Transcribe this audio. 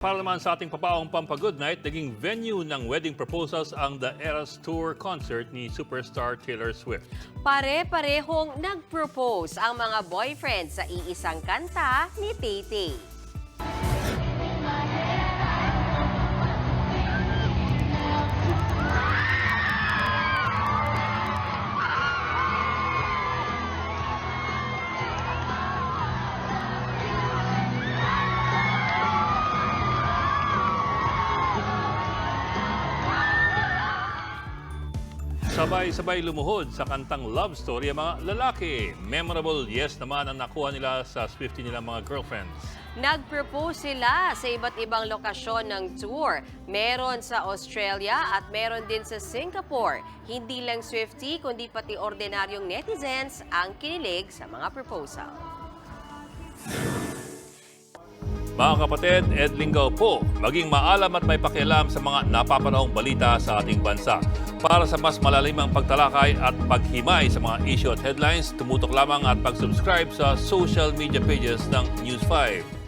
Para naman sa ating papaong Pampa-Good Night, naging venue ng wedding proposals ang The Eras Tour concert ni superstar Taylor Swift. Pare-parehong nag-propose ang mga boyfriend sa iisang kanta ni Tay. Sabay-sabay lumuhod sa kantang love story ang mga lalaki. Memorable yes naman ang nakuha nila sa Swiftie nilang mga girlfriends. Nag-propose sila sa iba't ibang lokasyon ng tour. Meron sa Australia at meron din sa Singapore. Hindi lang Swiftie kundi pati ordinaryong netizens ang kinilig sa mga proposal. Mga kapatid, Ed Lingaw po, maging maalam at may pakialam sa mga napapanahong balita sa ating bansa. Para sa mas malalimang pagtalakay at paghimay sa mga issue at headlines, tumutok lamang at pag-subscribe sa social media pages ng News 5.